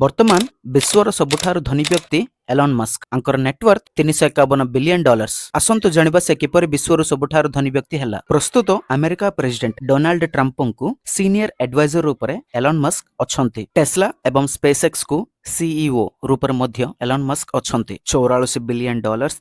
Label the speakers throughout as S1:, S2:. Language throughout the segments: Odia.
S1: ବର୍ତ୍ତମାନ ବିଶ୍ୱର ସବୁଠାରୁ ଧନୀ ବ୍ୟକ୍ତି ଏଲନ୍ ମସ୍କ। ଆଙ୍କର ନେଟୱାର୍ଥ $351 ବିଲିୟନ। ଆସନ୍ତୁ ଜାଣିବା ସେ କିପରି ବିଶ୍ୱର ସବୁଠାରୁ ଧନୀ ବ୍ୟକ୍ତି ହେଲା। ପ୍ରସ୍ତୁତ ଆମେରିକା ପ୍ରେସିଡେଣ୍ଟ ଡୋନାଲ୍ଡ ଟ୍ରମ୍ପଙ୍କୁ ସିନିୟର ଆଡଭାଇଜର ରୂପରେ ଏଲନ୍ ମସ୍କ ଅଛନ୍ତି। ଟେସ୍ଲା ଏବଂ ସ୍ପେସଏକ୍ସ କୁ ସିଇଓ ରୂପରେ ମଧ୍ୟ ଏଲନ୍ ମସ୍କ ଅଛନ୍ତି। $44 ବିଲିୟନ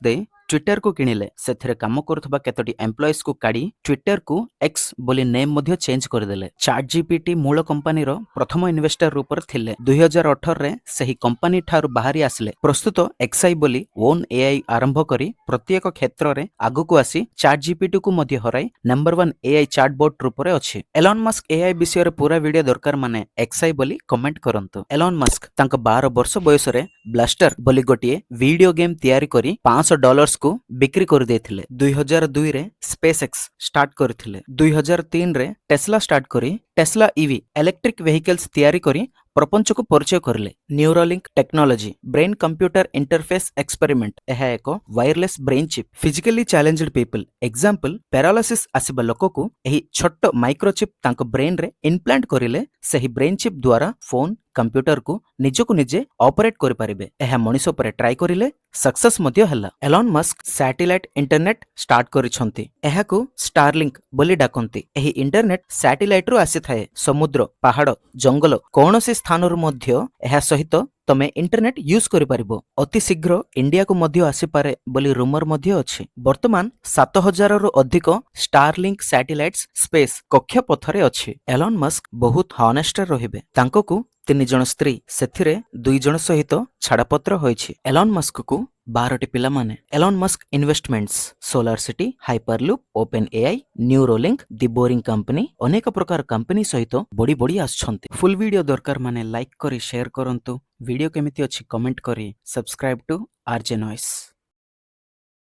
S1: ଦେଇ ଟ୍ୱିଟର କୁ କିଣିଲେ। ସେଥିରେ କାମ କରୁଥିବା କେତୋଟି ଏମ୍ପ୍ଲୟିଜ୍ କୁ କାଢି ଟ୍ୱିଟର କୁ ଏକ୍ସ ବୋଲି ନେମ୍ ମଧ୍ୟ ଚେଞ୍ଜ କରିଦେଲେ। ଚାଟ୍ ଜିପିଟି ମୂଳ କମ୍ପାନୀର ପ୍ରଥମ ଇନଭେଷ୍ଟର ରୂପରେ ଥିଲେ। 2018ରେ ସେହି କମ୍ପାନୀ ଠାରୁ ବାହାରି ଆସିଲେ। ପ୍ରସ୍ତୁତ ଏକ୍ସଆଇ ବୋଲି ଓନ୍ ଏଆଇ ଆରମ୍ଭ କରି ପ୍ରତ୍ୟେକ କ୍ଷେତ୍ରରେ ଆଗକୁ ଆସି ଚାଟ୍ ଜିପିଟି କୁ ମଧ୍ୟ ହରାଇ ନମ୍ବର 1 ଏଆଇ ଚାଟବୋଟ ରୂପରେ ଅଛି। ଏଲନ୍ ମସ୍କ ଏଆଇ ବିଷୟରେ ପୁରା ଭିଡିଓ ଦରକାର ମାନେ ଏକ୍ସଆଇ ବୋଲି କମେଣ୍ଟ କରନ୍ତୁ। ଏଲନ୍ ମସ୍କ ତାଙ୍କ 12 ବର୍ଷ ବୟସରେ ବ୍ଲାଷ୍ଟର ବୋଲି ଗୋଟିଏ ଭିଡିଓ ଗେମ୍ ତିଆରି କରି $500 କୁ ବିକ୍ରି କରିଦେଇଥିଲେ। 2002ରେ ସ୍ପେସଏକ୍ସ ଷ୍ଟାର୍ଟ କରିଥିଲେ। 2003ରେ ଟେସ୍ଲା ଷ୍ଟାର୍ଟ କରି ଟେସ୍ଲା ଇଭି ଇଲେକ୍ଟ୍ରିକ୍ ଭେହିକଲ୍ସ ତିଆରି କରି ପ୍ରପଞ୍ଚକୁ ପରିଚୟ କରିଲେ। Neuralink technology brain computer interface experiment. ଏହା ଏକ wireless brain chip. Physically challenged people example paralysis ଆସିବା ଲୋକକୁ ଏହି ଛୋଟ ମାଇକ୍ରୋଚିପ୍ ତାଙ୍କ ବ୍ରେନ୍ରେ ଇମ୍ପ୍ଲାଣ୍ଟ କରିଲେ ସେହି ବ୍ରେନ୍ ଚିପ୍ ଦ୍ୱାରା ଫୋନ୍ କମ୍ପ୍ୟୁଟରକୁ ନିଜକୁ ନିଜେ ଅପରେଟ୍ କରିପାରିବେ। ଏହା ମଣିଷ ଉପରେ ଟ୍ରାଏ କରିଲେ ସକ୍ସେସ୍ ମଧ୍ୟ ହେଲା। Elon Musk satellite internet start କରିଛନ୍ତି। ଏହାକୁ ଷ୍ଟାରଲିଙ୍କ ବୋଲି ଡାକନ୍ତି। ଏହି ଇଣ୍ଟରନେଟ୍ ସ୍ୟାଟେଲାଇଟରୁ ଆସିଥାଏ। ସମୁଦ୍ର, ପାହାଡ଼, ଜଙ୍ଗଲ କୌଣସି ସ୍ଥାନରୁ ମଧ୍ୟ ଏହା ସହିତ ତମେ ଇଣ୍ଟରନେଟ୍ ୟୁଜ୍ କରିପାରିବ। ଅତି ଶୀଘ୍ର ଇଣ୍ଡିଆକୁ ମଧ୍ୟ ଆସିପାରେ ବୋଲି ରୁମର ମଧ୍ୟ ଅଛି। ବର୍ତ୍ତମାନ 7000ରୁ ଅଧିକ ଷ୍ଟାରଲିଙ୍କ ସ୍ୟାଟେଲାଇଟ୍ସ ସ୍ପେସ୍ କକ୍ଷପଥରେ ଅଛି। ଏଲନ୍ ମସ୍କ ବହୁତ ହନେଷ୍ଟରେ ରହିବେ। ତାଙ୍କକୁ 3 ଜଣ ସ୍ତ୍ରୀ, ସେଥିରେ 2 ଜଣ ସହିତ ଛାଡ଼ପତ୍ର ହୋଇଛି। ଏଲନ୍ ମସ୍କକୁ 12ଟି ପିଲାମାନେ। Elon Musk investments SolarCity, Hyperloop, OpenAI, Neuralink, the Boring Company ଅନେକ ପ୍ରକାର କମ୍ପାନୀ ସହିତ ବଢି ଆସୁଛନ୍ତି। ଫୁଲ୍ ଭିଡିଓ ଦରକାର ମାନେ ଲାଇକ୍ କରି ସେୟାର କରନ୍ତୁ। ଭିଡିଓ କେମିତି ଅଛି କମେଣ୍ଟ କରି ସବସ୍କ୍ରାଇବ ଟୁ ଆର୍ଜେ ନଏସ୍।